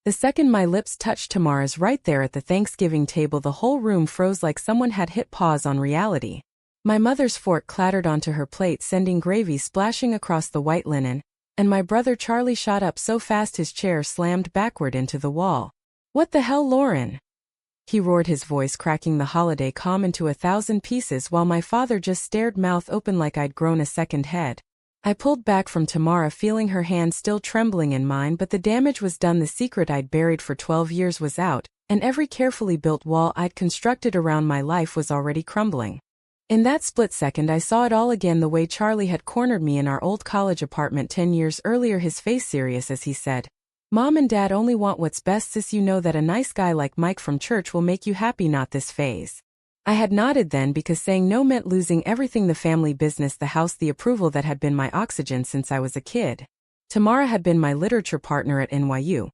The second my lips touched Tamara's right there at the Thanksgiving table, the whole room froze like someone had hit pause on reality. My mother's fork clattered onto her plate, sending gravy splashing across the white linen, and my brother Charlie shot up so fast his chair slammed backward into the wall. "What the hell, Lauren?" he roared, his voice cracking the holiday calm into 1,000 pieces, while my father just stared mouth open like I'd grown a second head. I pulled back from Tamara, feeling her hand still trembling in mine, but the damage was done. The secret I'd buried for 12 years was out, and every carefully built wall I'd constructed around my life was already crumbling. In that split second I saw it all again, the way Charlie had cornered me in our old college apartment 10 years earlier, his face serious as he said, "Mom and Dad only want what's best, sis. You know that a nice guy like Mike from church will make you happy, not this phase." I had nodded then, because saying no meant losing everything: the family business, the house, the approval that had been my oxygen since I was a kid. Tamara had been my literature partner at NYU.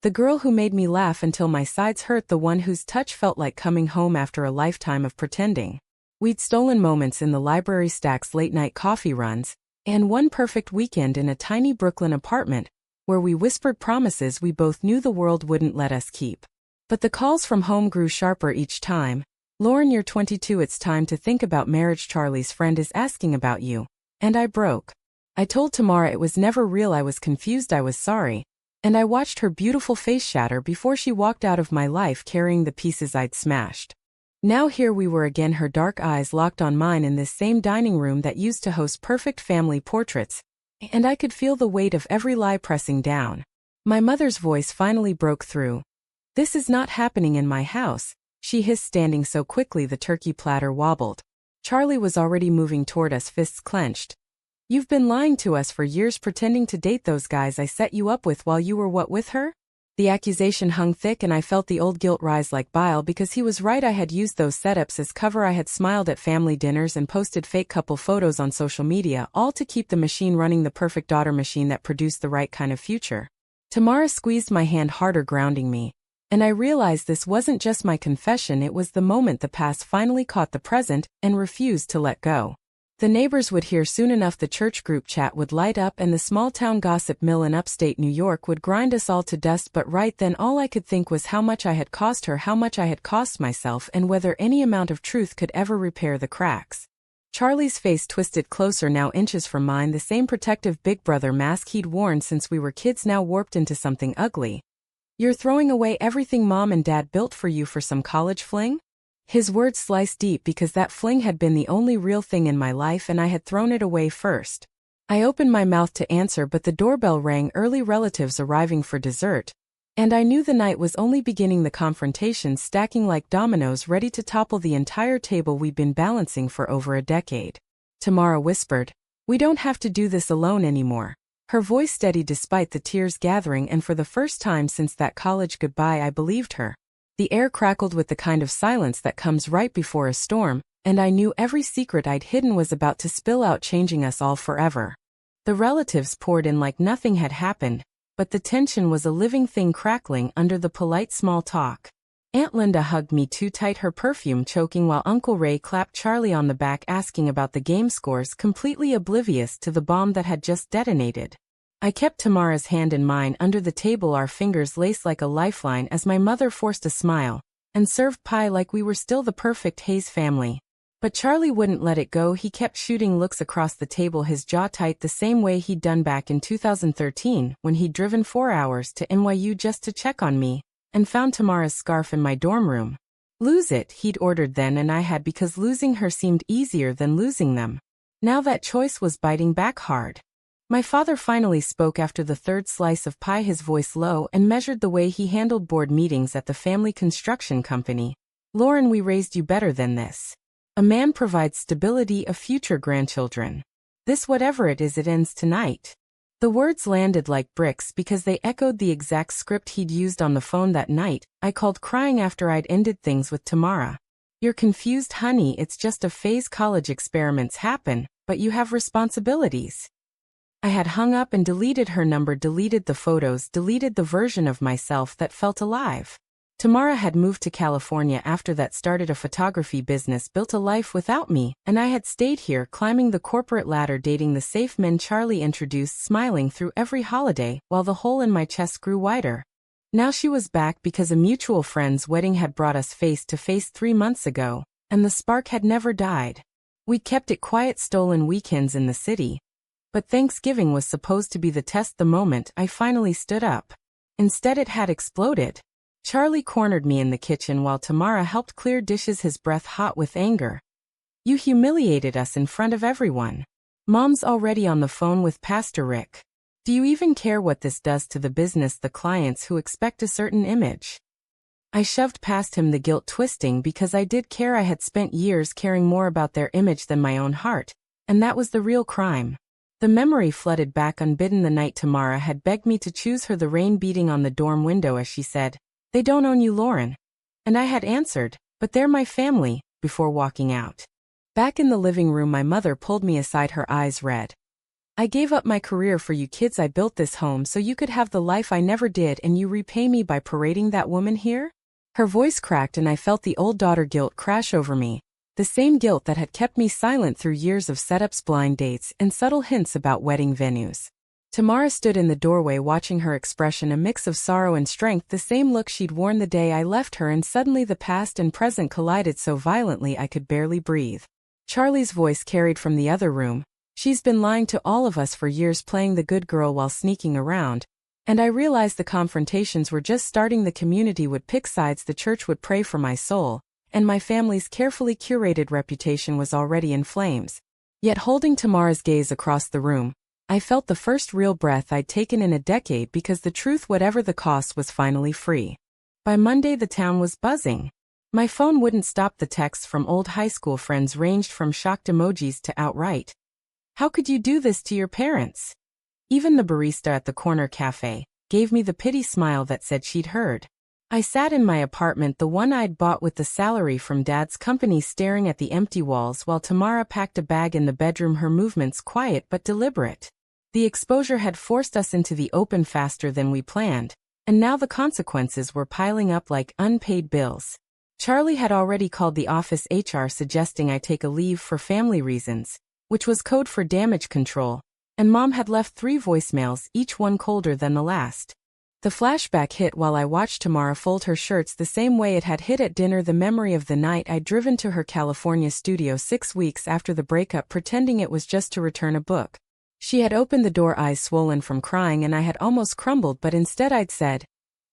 The girl who made me laugh until my sides hurt, the one whose touch felt like coming home after a lifetime of pretending. We'd stolen moments in the library stacks, late-night coffee runs, and one perfect weekend in a tiny Brooklyn apartment, where we whispered promises we both knew the world wouldn't let us keep. But the calls from home grew sharper each time. "Lauren, you're 22, it's time to think about marriage. Charlie's friend is asking about you." And I broke. I told Tamara it was never real, I was confused, I was sorry, and I watched her beautiful face shatter before she walked out of my life carrying the pieces I'd smashed. Now here we were again, her dark eyes locked on mine in this same dining room that used to host perfect family portraits, and I could feel the weight of every lie pressing down. My mother's voice finally broke through. "This is not happening in my house," she hissed, standing so quickly the turkey platter wobbled. Charlie was already moving toward us, fists clenched. "You've been lying to us for years, pretending to date those guys I set you up with while you were what, with her?" The accusation hung thick, and I felt the old guilt rise like bile, because he was right. I had used those setups as cover. I had smiled at family dinners and posted fake couple photos on social media, all to keep the machine running, the perfect daughter machine that produced the right kind of future. Tamara squeezed my hand harder, grounding me. And I realized this wasn't just my confession, it was the moment the past finally caught the present and refused to let go. The neighbors would hear soon enough, the church group chat would light up, and the small-town gossip mill in upstate New York would grind us all to dust. But right then all I could think was how much I had cost her, how much I had cost myself, and whether any amount of truth could ever repair the cracks. Charlie's face twisted closer, now inches from mine, the same protective big brother mask he'd worn since we were kids, now warped into something ugly. "You're throwing away everything Mom and Dad built for you for some college fling?" His words sliced deep, because that fling had been the only real thing in my life, and I had thrown it away first. I opened my mouth to answer, but the doorbell rang, early relatives arriving for dessert. And I knew the night was only beginning, the confrontation stacking like dominoes, ready to topple the entire table we'd been balancing for over a decade. Tamara whispered, "We don't have to do this alone anymore." Her voice steadied despite the tears gathering, and for the first time since that college goodbye I believed her. The air crackled with the kind of silence that comes right before a storm, and I knew every secret I'd hidden was about to spill out, changing us all forever. The relatives poured in like nothing had happened, but the tension was a living thing crackling under the polite small talk. Aunt Linda hugged me too tight, her perfume choking, while Uncle Ray clapped Charlie on the back asking about the game scores, completely oblivious to the bomb that had just detonated. I kept Tamara's hand in mine under the table, our fingers laced like a lifeline, as my mother forced a smile and served pie like we were still the perfect Hayes family. But Charlie wouldn't let it go. He kept shooting looks across the table, his jaw tight, the same way he'd done back in 2013 when he'd driven 4 hours to NYU just to check on me and found Tamara's scarf in my dorm room. "Lose it," he'd ordered then, and I had, because losing her seemed easier than losing them. Now that choice was biting back hard. My father finally spoke after the third slice of pie, his voice low and measured, the way he handled board meetings at the family construction company. "Lauren, we raised you better than this. A man provides stability, of future grandchildren. This, whatever it is, it ends tonight." The words landed like bricks because they echoed the exact script he'd used on the phone that night I called crying after I'd ended things with Tamara. "You're confused, honey, it's just a phase. College experiments happen, but you have responsibilities." I had hung up and deleted her number, deleted the photos, deleted the version of myself that felt alive. Tamara had moved to California after that, started a photography business, built a life without me, and I had stayed here, climbing the corporate ladder, dating the safe men Charlie introduced, smiling through every holiday while the hole in my chest grew wider. Now she was back because a mutual friend's wedding had brought us face to face 3 months ago, and the spark had never died. We kept it quiet, stolen weekends in the city. But Thanksgiving was supposed to be the test. The moment I finally stood up, instead it had exploded. Charlie cornered me in the kitchen while Tamara helped clear dishes, his breath hot with anger. You humiliated us in front of everyone. Mom's already on the phone with Pastor Rick. Do you even care what this does to the business, the clients who expect a certain image? I shoved past him, the guilt twisting, because I did care. I had spent years caring more about their image than my own heart, and that was the real crime. The memory flooded back unbidden. The night Tamara had begged me to choose her, the rain beating on the dorm window as she said, "They don't own you, Lauren." And I had answered, "But they're my family," before walking out. Back in the living room, my mother pulled me aside, her eyes red. "I gave up my career for you kids. I built this home so you could have the life I never did, and you repay me by parading that woman here?" Her voice cracked and I felt the old daughter guilt crash over me. The same guilt that had kept me silent through years of setups, blind dates, and subtle hints about wedding venues. Tamara stood in the doorway, watching, her expression a mix of sorrow and strength, the same look she'd worn the day I left her, and suddenly the past and present collided so violently I could barely breathe. Charlie's voice carried from the other room. "She's been lying to all of us for years, playing the good girl while sneaking around." And I realized the confrontations were just starting. The community would pick sides, the church would pray for my soul, and my family's carefully curated reputation was already in flames. Yet holding Tamara's gaze across the room, I felt the first real breath I'd taken in a decade, because the truth, whatever the cost, was finally free. By Monday the town was buzzing. My phone wouldn't stop. The texts from old high school friends ranged from shocked emojis to outright, "How could you do this to your parents?" Even the barista at the corner cafe gave me the pity smile that said she'd heard. I sat in my apartment, the one I'd bought with the salary from Dad's company, staring at the empty walls while Tamara packed a bag in the bedroom, her movements quiet but deliberate. The exposure had forced us into the open faster than we planned, and now the consequences were piling up like unpaid bills. Charlie had already called the office HR, suggesting I take a leave for family reasons, which was code for damage control, and Mom had left 3 voicemails, each one colder than the last. The flashback hit while I watched Tamara fold her shirts the same way it had hit at dinner, the memory of the night I'd driven to her California studio 6 weeks after the breakup, pretending it was just to return a book. She had opened the door, eyes swollen from crying, and I had almost crumbled, but instead I'd said,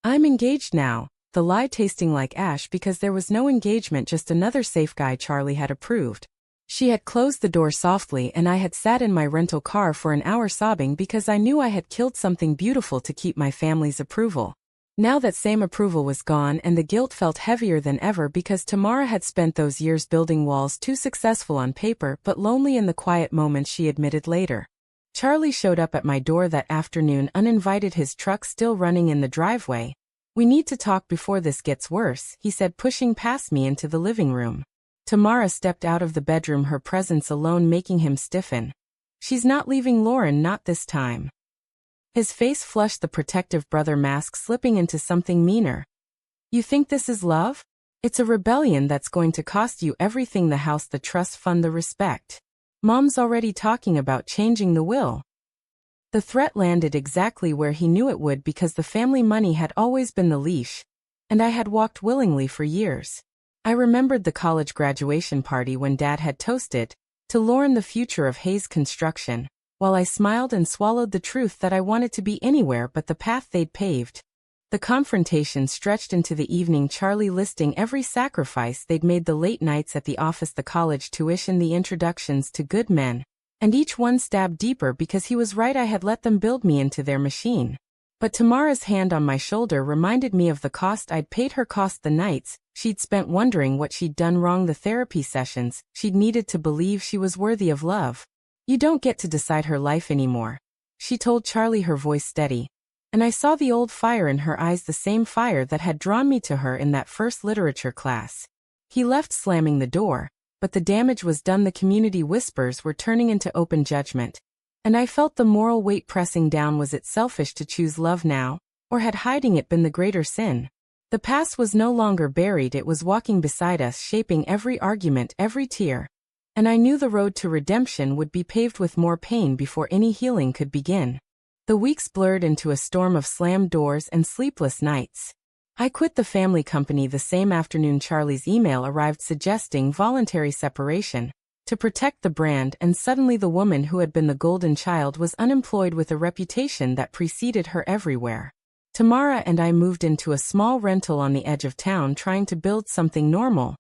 "I'm engaged now," the lie tasting like ash because there was no engagement, just another safe guy Charlie had approved. She had closed the door softly, and I had sat in my rental car for an hour sobbing because I knew I had killed something beautiful to keep my family's approval. Now that same approval was gone, and the guilt felt heavier than ever because Tamara had spent those years building walls, too successful on paper but lonely in the quiet moments, she admitted later. Charlie showed up at my door that afternoon uninvited, his truck still running in the driveway. "We need to talk before this gets worse," he said, pushing past me into the living room. Tamara stepped out of the bedroom, her presence alone making him stiffen. "She's not leaving, Lauren, not this time." His face flushed, the protective brother mask slipping into something meaner. "You think this is love? It's a rebellion that's going to cost you everything: the house, the trust fund, the respect. Mom's already talking about changing the will." The threat landed exactly where he knew it would, because the family money had always been the leash, and I had walked willingly for years. I remembered the college graduation party when Dad had toasted, "To Lauren, the future of Hayes Construction," while I smiled and swallowed the truth that I wanted to be anywhere but the path they'd paved. The confrontation stretched into the evening, Charlie listing every sacrifice they'd made: the late nights at the office, the college tuition, the introductions to good men, and each one stabbed deeper because he was right. I had let them build me into their machine. But Tamara's hand on my shoulder reminded me of the cost I'd paid her, cost the nights she'd spent wondering what she'd done wrong, the therapy sessions she'd needed to believe she was worthy of love. "You don't get to decide her life anymore," she told Charlie, her voice steady. And I saw the old fire in her eyes, the same fire that had drawn me to her in that first literature class. He left, slamming the door, but the damage was done. The community whispers were turning into open judgment, and I felt the moral weight pressing down. Was it selfish to choose love now, or had hiding it been the greater sin? The past was no longer buried, it was walking beside us, shaping every argument, every tear. And I knew the road to redemption would be paved with more pain before any healing could begin. The weeks blurred into a storm of slammed doors and sleepless nights. I quit the family company the same afternoon Charlie's email arrived suggesting voluntary separation to protect the brand, and suddenly the woman who had been the golden child was unemployed with a reputation that preceded her everywhere. Tamara and I moved into a small rental on the edge of town trying to build something normal.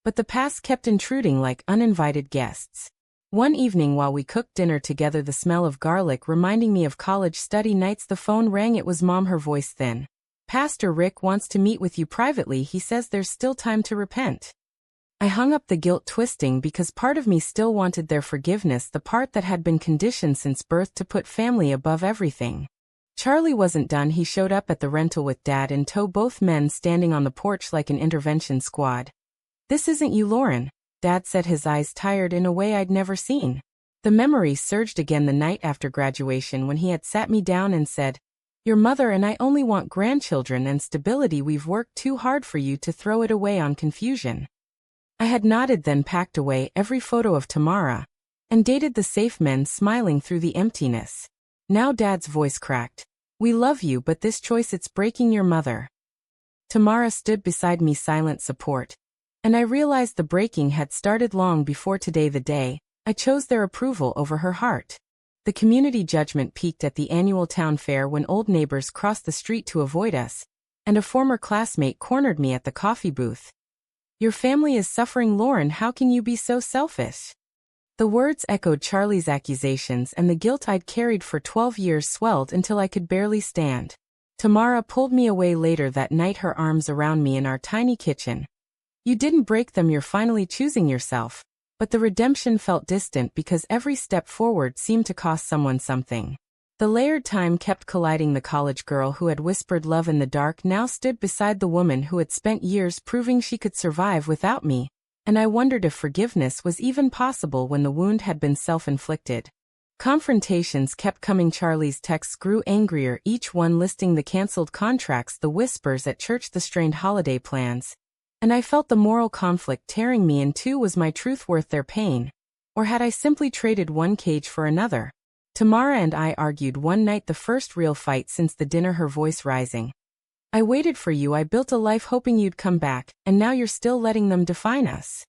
But the past kept intruding like uninvited guests. One evening while we cooked dinner together, the smell of garlic reminding me of college study nights, the phone rang. It was Mom, her voice thin. "Pastor Rick wants to meet with you privately. He says there's still time to repent." I hung up, the guilt twisting because part of me still wanted their forgiveness, the part that had been conditioned since birth to put family above everything. Charlie wasn't done. He showed up at the rental with Dad in tow, both men standing on the porch like an intervention squad. "This isn't you, Lauren," Dad said, his eyes tired in a way I'd never seen. The memory surged again the night after graduation when he had sat me down and said, "Your mother and I only want grandchildren and stability. We've worked too hard for you to throw it away on confusion." I had nodded, then packed away every photo of Tamara and dated the safe men, smiling through the emptiness. Now Dad's voice cracked. "We love you, but this choice, it's breaking your mother." Tamara stood beside me, silent support. And I realized the breaking had started long before today, the day I chose their approval over her heart. The community judgment peaked at the annual town fair when old neighbors crossed the street to avoid us, and a former classmate cornered me at the coffee booth. "Your family is suffering, Lauren. How can you be so selfish?" The words echoed Charlie's accusations, and the guilt I'd carried for 12 years swelled until I could barely stand. Tamara pulled me away later that night, her arms around me in our tiny kitchen. "You didn't break them. You're finally choosing yourself." But the redemption felt distant because every step forward seemed to cost someone something. The layered time kept colliding. The college girl who had whispered love in the dark now stood beside the woman who had spent years proving she could survive without me, and I wondered if forgiveness was even possible when the wound had been self-inflicted. Confrontations kept coming. Charlie's texts grew angrier, each one listing the canceled contracts, the whispers at church, the strained holiday plans. And I felt the moral conflict tearing me in two. Was my truth worth their pain? Or had I simply traded one cage for another? Tamara and I argued one night, the first real fight since the dinner, her voice rising. "I waited for you. I built a life hoping you'd come back, and now you're still letting them define us."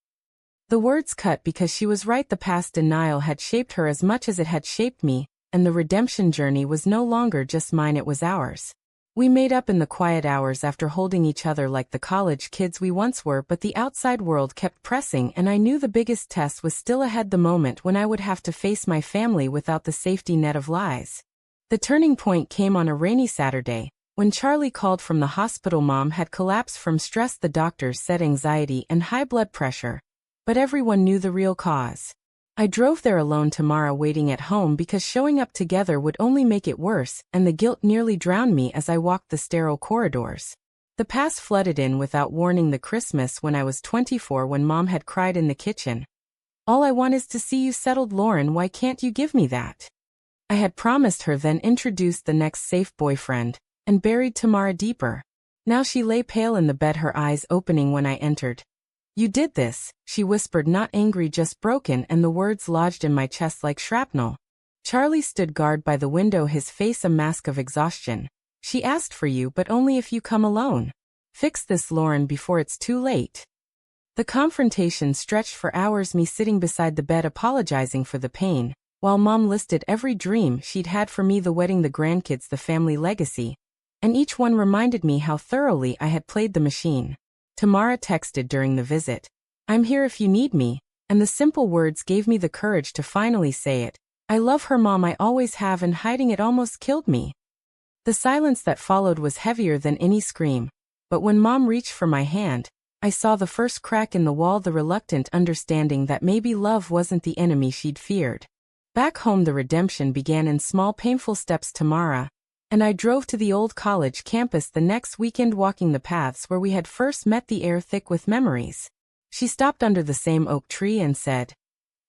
The words cut because she was right. The past denial had shaped her as much as it had shaped me, and the redemption journey was no longer just mine, it was ours. We made up in the quiet hours after holding each other like the college kids we once were, but the outside world kept pressing, and I knew the biggest test was still ahead, the moment when I would have to face my family without the safety net of lies. The turning point came on a rainy Saturday, when Charlie called from the hospital. Mom had collapsed from stress, the doctors said anxiety and high blood pressure, but everyone knew the real cause. I drove there alone, Tamara waiting at home because showing up together would only make it worse, and the guilt nearly drowned me as I walked the sterile corridors. The past flooded in without warning. The Christmas when I was 24, when Mom had cried in the kitchen, "All I want is to see you settled, Lauren. Why can't you give me that?" I had promised her, then introduced the next safe boyfriend, and buried Tamara deeper. Now she lay pale in the bed, her eyes opening when I entered. "You did this," she whispered, not angry, just broken, and the words lodged in my chest like shrapnel. Charlie stood guard by the window, his face a mask of exhaustion. "She asked for you, but only if you come alone. Fix this, Lauren, before it's too late." The confrontation stretched for hours, me sitting beside the bed apologizing for the pain, while Mom listed every dream she'd had for me, the wedding, the grandkids, the family legacy, and each one reminded me how thoroughly I had played the machine. Tamara texted during the visit, "I'm here if you need me," and the simple words gave me the courage to finally say it. "I love her, Mom, I always have," and hiding it almost killed me. The silence that followed was heavier than any scream, but when Mom reached for my hand, I saw the first crack in the wall, the reluctant understanding that maybe love wasn't the enemy she'd feared. Back home, the redemption began in small, painful steps. Tamara and I drove to the old college campus the next weekend, walking the paths where we had first met, the air thick with memories. She stopped under the same oak tree and said,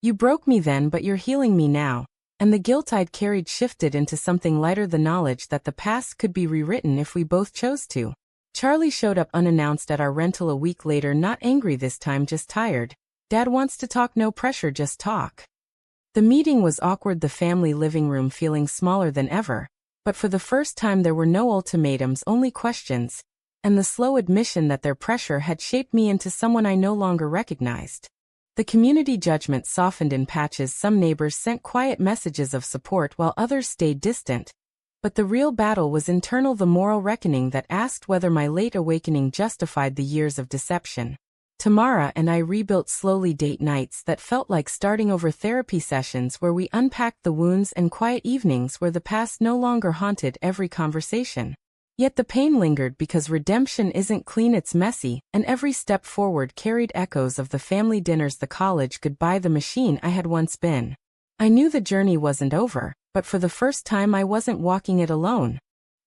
"You broke me then, but you're healing me now," and the guilt I'd carried shifted into something lighter, the knowledge that the past could be rewritten if we both chose to. Charlie showed up unannounced at our rental a week later, not angry this time, just tired. "Dad wants to talk." "No pressure, just talk." The meeting was awkward, the family living room feeling smaller than ever, But for the first time there were no ultimatums, only questions, and the slow admission that their pressure had shaped me into someone I no longer recognized. The community judgment softened in patches. Some neighbors sent quiet messages of support while others stayed distant. But the real battle was internal, the moral reckoning that asked whether my late awakening justified the years of deception. Tamara and I rebuilt slowly, date nights that felt like starting over, therapy sessions where we unpacked the wounds, and quiet evenings where the past no longer haunted every conversation. Yet the pain lingered because redemption isn't clean, it's messy, and every step forward carried echoes of the family dinners, the college goodbye, the machine I had once been. I knew the journey wasn't over, but for the first time I wasn't walking it alone.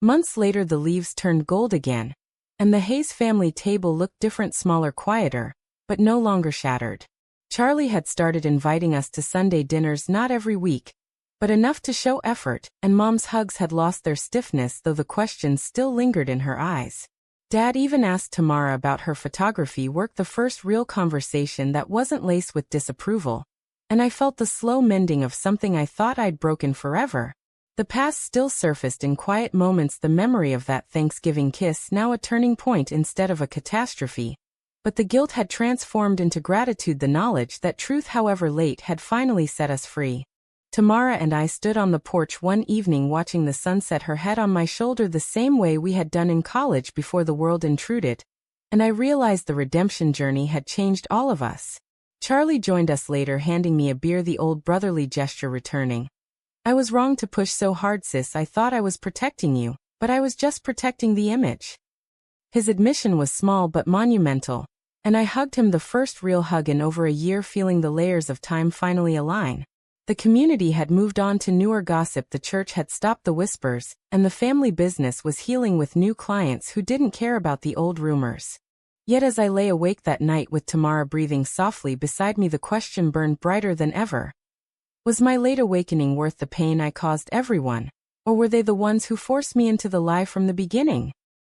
Months later the leaves turned gold again, and the Hayes family table looked different, smaller, quieter, but no longer shattered. Charlie had started inviting us to Sunday dinners, not every week, but enough to show effort, and Mom's hugs had lost their stiffness, though the questions still lingered in her eyes. Dad even asked Tamara about her photography work, the first real conversation that wasn't laced with disapproval. And I felt the slow mending of something I thought I'd broken forever. The past still surfaced in quiet moments, the memory of that Thanksgiving kiss, now a turning point instead of a catastrophe. But the guilt had transformed into gratitude, the knowledge that truth, however late, had finally set us free. Tamara and I stood on the porch one evening watching the sunset, her head on my shoulder the same way we had done in college before the world intruded, and I realized the redemption journey had changed all of us. Charlie joined us later, handing me a beer, the old brotherly gesture returning. I was wrong to push so hard, sis. I thought I was protecting you, but I was just protecting the image. His admission was small but monumental, and I hugged him, the first real hug in over a year, feeling the layers of time finally align. The community had moved on to newer gossip, the church had stopped the whispers, and the family business was healing with new clients who didn't care about the old rumors. Yet as I lay awake that night with Tamara breathing softly beside me, the question burned brighter than ever. Was my late awakening worth the pain I caused everyone, or were they the ones who forced me into the lie from the beginning?